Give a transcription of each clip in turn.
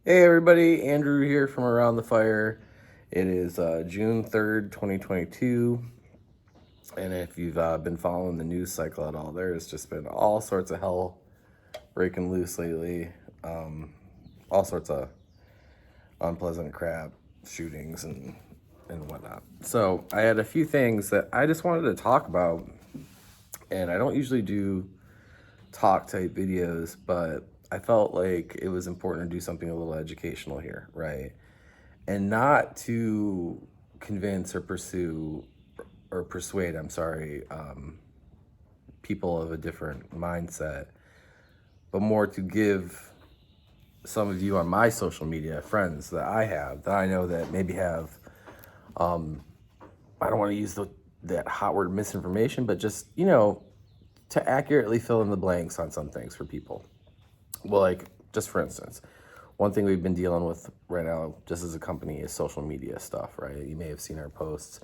Hey everybody, Andrew here from Around the Fire. It is June 3rd, 2022. And if you've been following the news cycle at all, there's just been all sorts of hell breaking loose lately. All sorts of unpleasant crap, shootings and whatnot. So I had a few things that I just wanted to talk about. And I don't usually do talk type videos, but I felt like it was important to do something a little educational here, right? And not to convince or pursue or persuade, I'm sorry, people of a different mindset, but more to give some of you on my social media friends that I have that I know that maybe have, I don't want to use that hot word misinformation, but just, to accurately fill in the blanks on some things for people. Well, like, just for instance, one thing we've been dealing with right now, just as a company, is social media stuff, right? You may have seen our posts.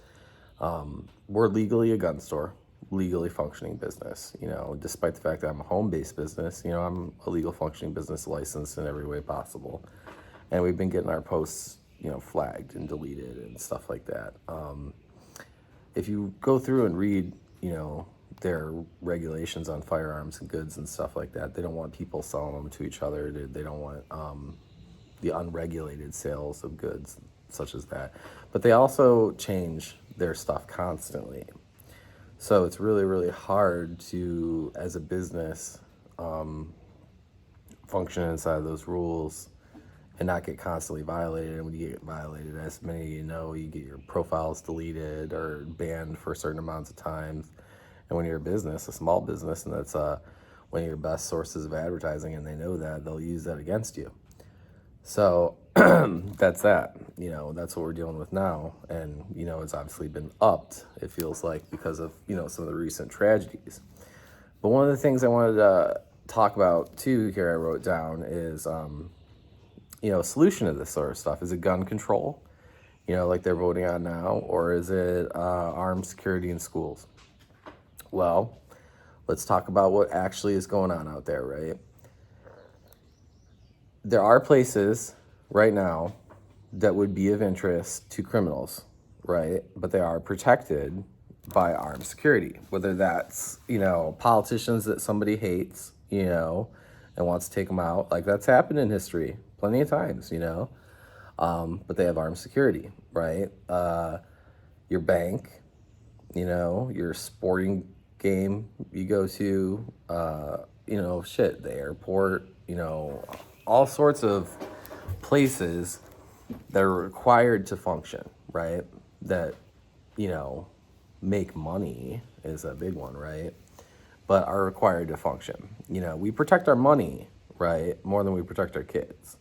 We're legally a gun store, legally functioning business. Despite the fact that I'm a home-based business, I'm a legal functioning business licensed in every way possible. And we've been getting our posts, flagged and deleted and stuff like that. If you go through and read, their regulations on firearms and goods and stuff like that, they don't want people selling them to each other. They don't want the unregulated sales of goods such as that. But they also change their stuff constantly. So it's really, really hard to, as a business, function inside of those rules and not get constantly violated. And when you get violated, as many of you know, you get your profiles deleted or banned for certain amounts of times. And when you're a business, a small business, and that's one of your best sources of advertising, and they know that, they'll use that against you. So that's that. That's what we're dealing with now. And, it's obviously been upped, it feels like, because of, some of the recent tragedies. But one of the things I wanted to talk about, too, here I wrote down is, a solution to this sort of stuff. Is it gun control, like they're voting on now? Or is it armed security in schools? Well, let's talk about what actually is going on out there, right? There are places right now that would be of interest to criminals, right? But they are protected by armed security, whether that's, politicians that somebody hates, and wants to take them out. Like, that's happened in history plenty of times, but they have armed security, right? Your bank, your sporting game you go to, the airport, all sorts of places that are required to function, right? That, make money is a big one, right? But are required to function. We protect our money, right? More than we protect our kids.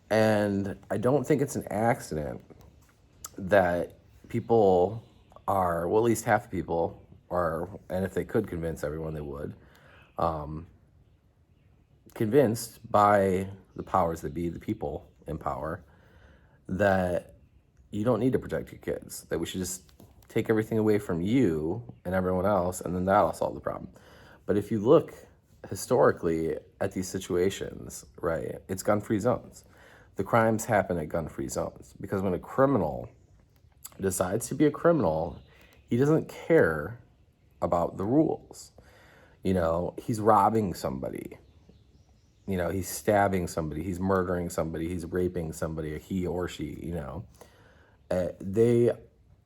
And I don't think it's an accident that people are, well, at least half the people are, and if they could convince everyone, they would, convinced by the powers that be, the people in power, that you don't need to protect your kids, that we should just take everything away from you and everyone else, and then that'll solve the problem. But if you look historically at these situations, right, it's gun-free zones. The crimes happen at gun-free zones because when a criminal decides to be a criminal, he doesn't care about the rules. He's robbing somebody. He's stabbing somebody. He's murdering somebody. He's raping somebody, he or she, They,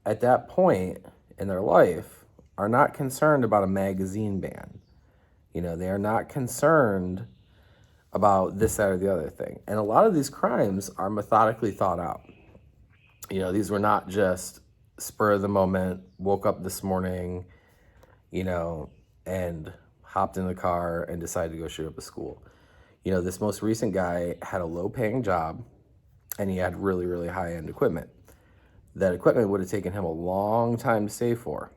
at that point in their life, are not concerned about a magazine ban. They are not concerned about this, that, or the other thing. And a lot of these crimes are methodically thought out. These were not just spur of the moment, woke up this morning, and hopped in the car and decided to go shoot up a school. This most recent guy had a low-paying job, and he had really, really high-end equipment. That equipment would have taken him a long time to save for.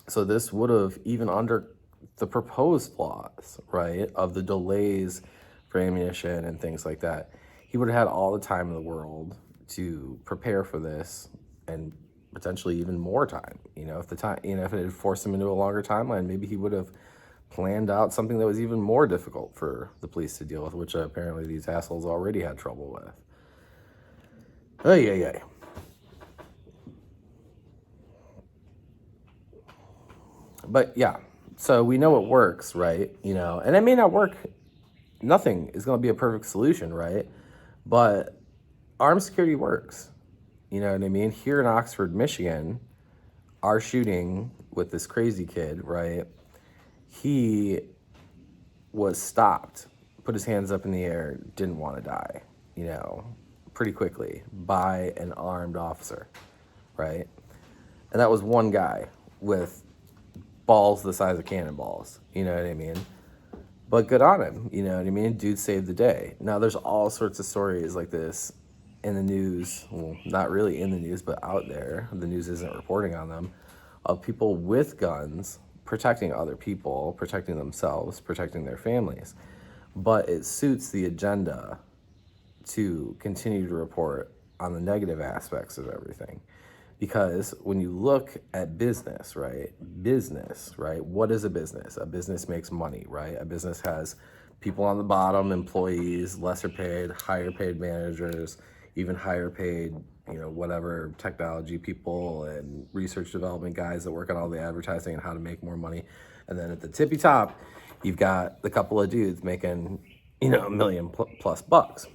So this would have, even under the proposed laws, right, of the delays for ammunition and things like that, he would have had all the time in the world to prepare for this, and potentially even more time. If the time, if it had forced him into a longer timeline, maybe he would have planned out something that was even more difficult for the police to deal with, which apparently these assholes already had trouble with. Oh, yeah. But yeah, so we know it works, right? And it may not work. Nothing is going to be a perfect solution, right? But armed security works. You know what I mean? Here in Oxford, Michigan, our shooting with this crazy kid, right? He was stopped, put his hands up in the air, didn't want to die, pretty quickly by an armed officer, right? And that was one guy with balls the size of cannonballs, you know what I mean? But good on him, you know what I mean? Dude saved the day. Now, there's all sorts of stories like this in the news, well, not really in the news, but out there. The news isn't reporting on them, of people with guns protecting other people, protecting themselves, protecting their families. But it suits the agenda to continue to report on the negative aspects of everything. Because when you look at business, right? What is a business? A business makes money, right? A business has people on the bottom, employees, lesser paid, higher paid managers, even higher paid, whatever technology people and research development guys that work on all the advertising and how to make more money. And then at the tippy top, you've got the couple of dudes making, $1 million plus bucks.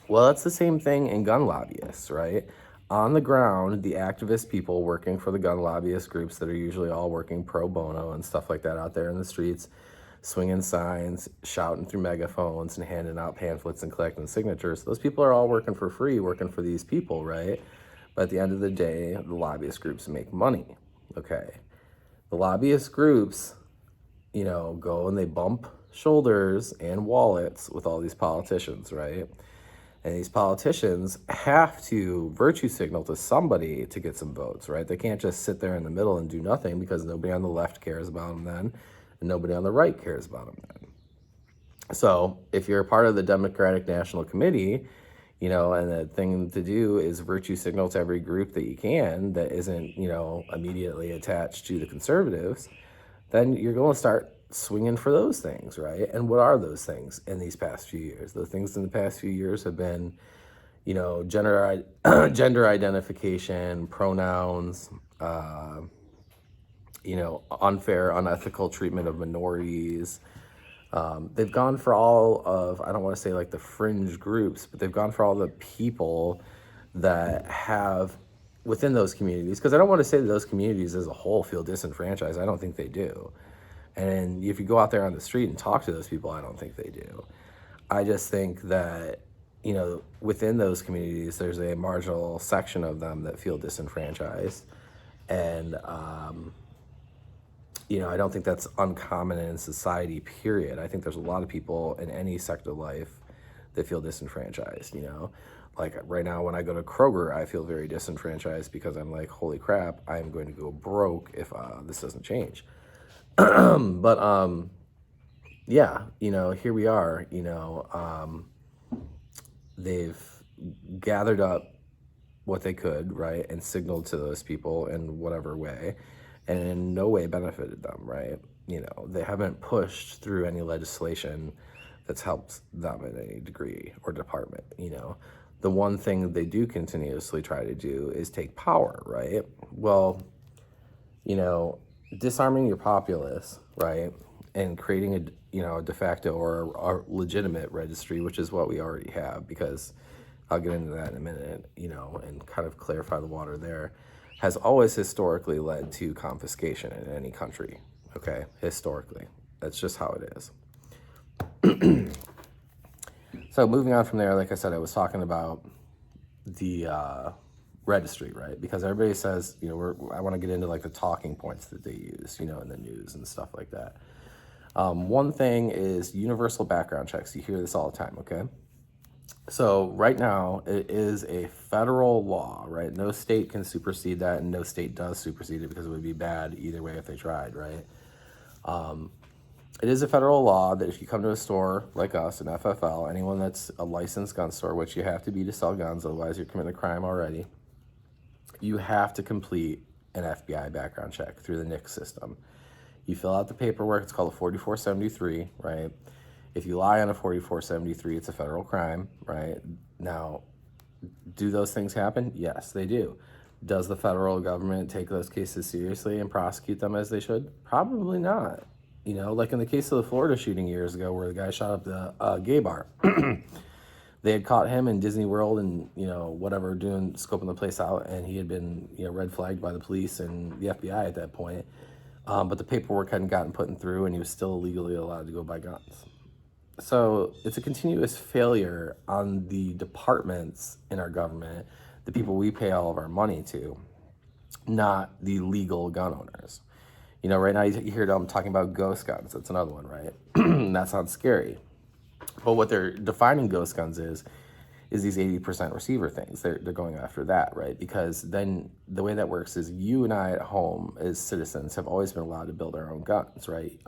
Well, it's the same thing in gun lobbyists, right? On the ground, the activist people working for the gun lobbyist groups that are usually all working pro bono and stuff like that out there in the streets, swinging signs, shouting through megaphones, and handing out pamphlets and collecting signatures. Those people are all working for free, working for these people, right? But at the end of the day, the lobbyist groups make money, okay? The lobbyist groups, go and they bump shoulders and wallets with all these politicians, right? And these politicians have to virtue signal to somebody to get some votes, right? They can't just sit there in the middle and do nothing because nobody on the left cares about them then, and nobody on the right cares about them then. So if you're a part of the Democratic National Committee, and the thing to do is virtue signal to every group that you can that isn't, immediately attached to the conservatives, then you're going to start swinging for those things, right? And what are those things in these past few years? The things in the past few years have been, gender identification, pronouns, unfair, unethical treatment of minorities. They've gone for all of, I don't want to say like the fringe groups, but they've gone for all the people that have within those communities, because I don't want to say that those communities as a whole feel disenfranchised. I don't think they do. And if you go out there on the street and talk to those people, I don't think they do. I just think that, within those communities, there's a marginal section of them that feel disenfranchised. And, I don't think that's uncommon in society, period. I think there's a lot of people in any sector of life that feel disenfranchised, Like right now when I go to Kroger, I feel very disenfranchised because I'm like, holy crap, I'm going to go broke if this doesn't change. But yeah, here we are, they've gathered up what they could, right, and signaled to those people in whatever way, and in no way benefited them, right? They haven't pushed through any legislation that's helped them in any degree or department, The one thing that they do continuously try to do is take power, right? Well, disarming your populace, right, and creating a de facto or a legitimate registry, which is what we already have, because I'll get into that in a minute, and kind of clarify the water there, has always historically led to confiscation in any country, okay? Historically. That's just how it is. So moving on from there, like I said, I was talking about the registry, right? Because everybody says, I want to get into like the talking points that they use, in the news and stuff like that. One thing is universal background checks. You hear this all the time, okay? So right now it is a federal law, right? No state can supersede that, and no state does supersede it because it would be bad either way if they tried, right? It is a federal law that if you come to a store like us, an FFL, anyone that's a licensed gun store, which you have to be to sell guns, otherwise you're committing a crime already, you have to complete an FBI background check through the NICS system. You fill out the paperwork. It's called a 4473, right? If you lie on a 4473, it's a federal crime, right? Now, do those things happen? Yes, they do. Does the federal government take those cases seriously and prosecute them as they should? Probably not. You know, like in the case of the Florida shooting years ago where the guy shot up the gay bar. They had caught him in Disney World and, you know, whatever, doing, scoping the place out, and he had been, you know, red flagged by the police and the FBI at that point. But the paperwork hadn't gotten put through, and he was still legally allowed to go buy guns. So it's a continuous failure on the departments in our government, the people we pay all of our money to, not the legal gun owners. You know, right now you hear them talking about ghost guns. That's another one, right? That sounds scary. But what they're defining ghost guns is these 80% receiver things. They're going after that, right? Because then the way that works is you and I at home as citizens have always been allowed to build our own guns, right?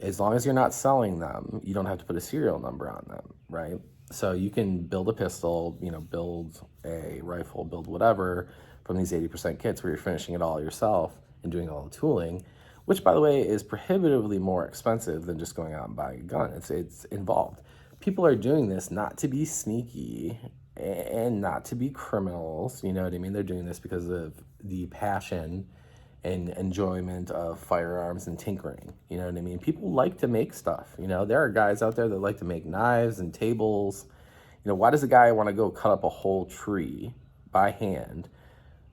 As long as you're not selling them, you don't have to put a serial number on them, right? So you can build a pistol, you know, build a rifle, build whatever from these 80% kits where you're finishing it all yourself and doing all the tooling, which, by the way, is prohibitively more expensive than just going out and buying a gun. It's involved. People are doing this not to be sneaky and not to be criminals. You know what I mean? They're doing this because of the passion and enjoyment of firearms and tinkering. You know what I mean? People like to make stuff. You know, there are guys out there that like to make knives and tables. You know, why does a guy want to go cut up a whole tree by hand,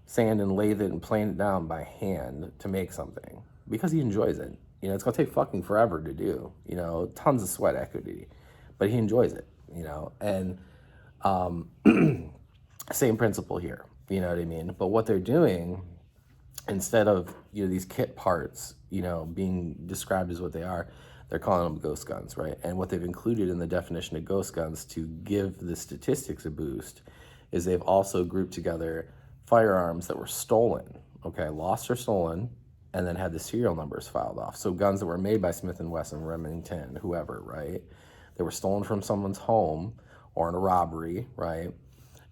sand and lathe it and plane it down by hand to make something? Because he enjoys it. You know, it's gonna take fucking forever to do, you know, tons of sweat equity, but he enjoys it, you know, and same principle here, you know what I mean? But what they're doing, instead of, you know, these kit parts, you know, being described as what they are, they're calling them ghost guns, right? And what they've included in the definition of ghost guns to give the statistics a boost is they've also grouped together firearms that were stolen, okay, lost or stolen, and then had the serial numbers filed off. So guns that were made by Smith & Wesson, Remington, whoever, right? They were stolen from someone's home or in a robbery, right?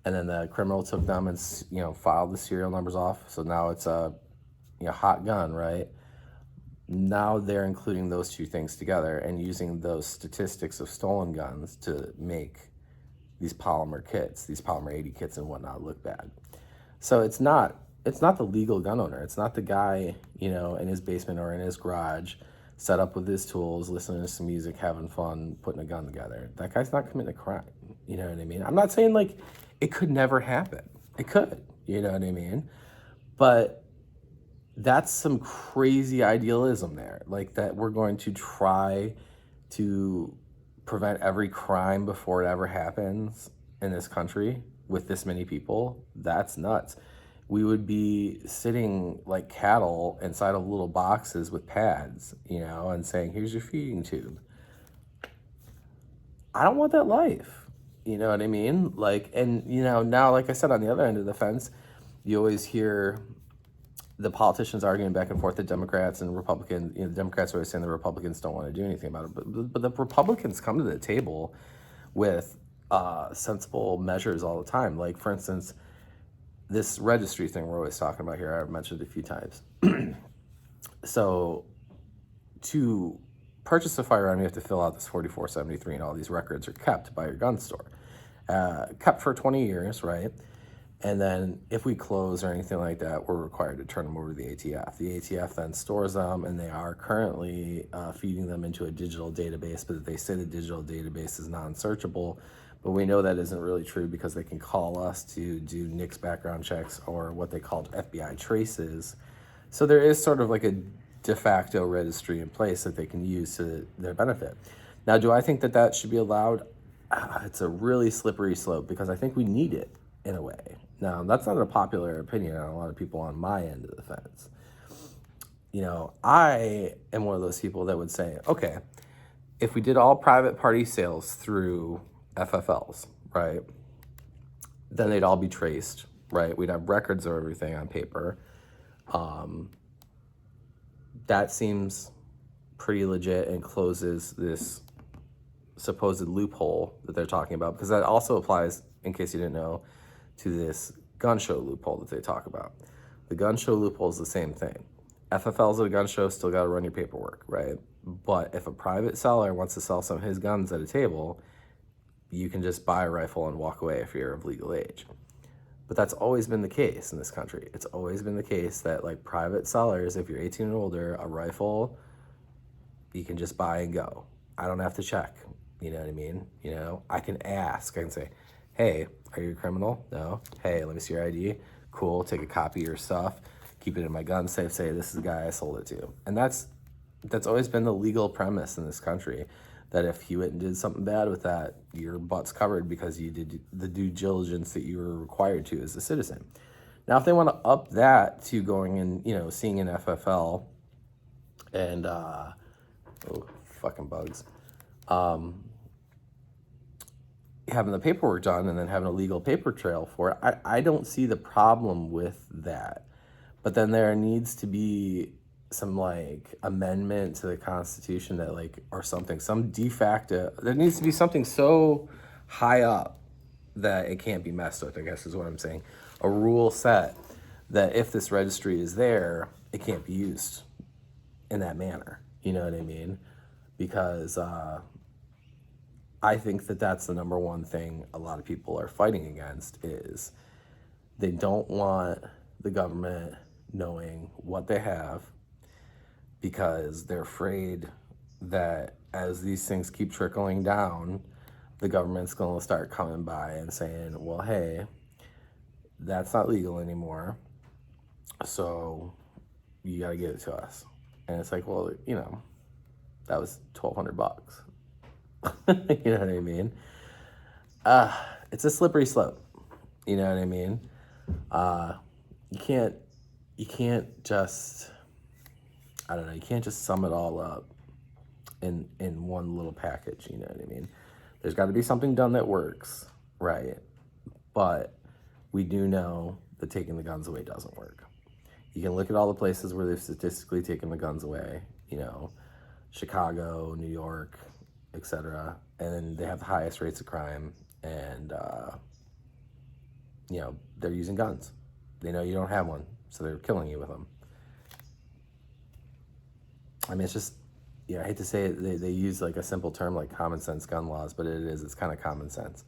And then the criminal took them and, you know, filed the serial numbers off. So now it's a, you know, hot gun, right? Now they're including those two things together and using those statistics of stolen guns to make these polymer kits, these polymer 80 kits and whatnot look bad. So it's not the legal gun owner. It's not the guy, you know, in his basement or in his garage, set up with his tools, listening to some music, having fun, putting a gun together. That guy's not committing a crime. You know what I mean? I'm not saying like it could never happen. It could, you know what I mean? But that's some crazy idealism there. Like that we're going to try to prevent every crime before it ever happens in this country with this many people. That's nuts. We would be sitting like cattle inside of little boxes with pads, you know, and saying, here's your feeding tube. I don't want that life. You know what I mean? Like, and, you know, now, like I said, on the other end of the fence, you always hear the politicians arguing back and forth, the Democrats and Republicans. You know, the Democrats are always saying the Republicans don't want to do anything about it. But the Republicans come to the table with sensible measures all the time. Like, for instance, this registry thing we're always talking about here, I've mentioned it a few times. So to purchase a firearm, you have to fill out this 4473, and all these records are kept by your gun store. Kept for 20 years, right? And then if we close or anything like that, we're required to turn them over to the ATF. The ATF then stores them, and they are currently feeding them into a digital database, but they say the digital database is non-searchable. But we know that isn't really true because they can call us to do NICS background checks or what they called FBI traces. So there is sort of like a de facto registry in place that they can use to their benefit. Now, do I think that that should be allowed? It's a really slippery slope because I think we need it in a way. Now, that's not a popular opinion on a lot of people on my end of the fence. You know, I am one of those people that would say, okay, if we did all private party sales through FFLs, right, then they'd all be traced, right? We'd have records of everything on paper. That seems pretty legit and closes this supposed loophole that they're talking about, because that also applies, in case you didn't know, to this gun show loophole that they talk about. The gun show loophole is the same thing. FFLs at a gun show still got to run your paperwork, right? But if a private seller wants to sell some of his guns at a table, you can just buy a rifle and walk away if you're of legal age. But that's always been the case in this country. It's always been the case that like private sellers, if you're 18 and older, a rifle, you can just buy and go. I don't have to check. You know what I mean? You know, I can ask. I can say, hey, are you a criminal? No. Hey, let me see your ID. Cool. Take a copy of your stuff. Keep it in my gun safe. Say, this is the guy I sold it to. And that's always been the legal premise in this country, that if you went and did something bad with that, your butt's covered because you did the due diligence that you were required to as a citizen. Now, if they want to up that to going and, you know, seeing an FFL and, oh, fucking bugs, having the paperwork done and then having a legal paper trail for it, I don't see the problem with that. But then there needs to be some like amendment to the Constitution that like, or something, some de facto, there needs to be something so high up that it can't be messed with, I guess is what I'm saying. A rule set that if this registry is there, it can't be used in that manner. You know what I mean? Because I think that that's the number one thing a lot of people are fighting against, is they don't want the government knowing what they have, because they're afraid that as these things keep trickling down, the government's going to start coming by and saying, well, hey, that's not legal anymore, so you got to give it to us. And it's like, well, you know, that was $1,200. You know what I mean? It's a slippery slope. You know what I mean? You can't just, I don't know, you can't just sum it all up in one little package, you know what I mean? There's got to be something done that works, right? But we do know that taking the guns away doesn't work. You can look at all the places where they've statistically taken the guns away, you know, Chicago, New York, etc., and they have the highest rates of crime, and you know, they're using guns. They know you don't have one, so they're killing you with them. I mean, it's just, yeah, I hate to say it, they use like a simple term like common sense gun laws, but it's kind of common sense.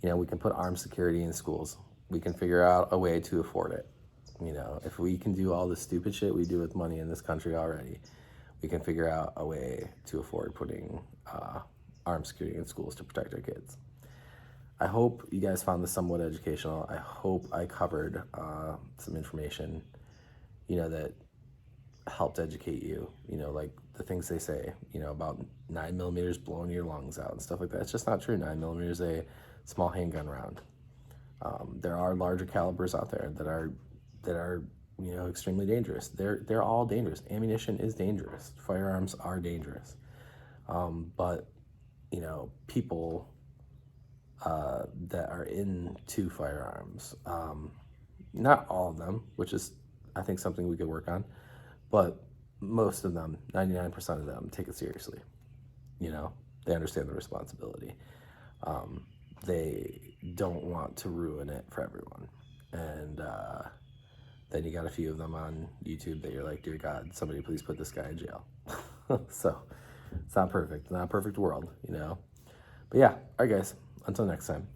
You know, we can put armed security in schools. We can figure out a way to afford it. You know, if we can do all the stupid shit we do with money in this country already, we can figure out a way to afford putting armed security in schools to protect our kids. I hope you guys found this somewhat educational. I hope I covered some information, you know, that helped educate you, you know, like the things they say, you know, about 9mm blowing your lungs out and stuff like that. It's just not true. 9mm is a small handgun round. There are larger calibers out there that are, you know, extremely dangerous. They're all dangerous. Ammunition is dangerous. Firearms are dangerous. But, you know, people that are into firearms, not all of them, which is, I think, something we could work on, but most of them, 99% of them, take it seriously. You know, they understand the responsibility. They don't want to ruin it for everyone. And then you got a few of them on YouTube that you're like, dear God, somebody please put this guy in jail. So it's not perfect. Not a perfect world, you know. But yeah, all right, guys. Until next time.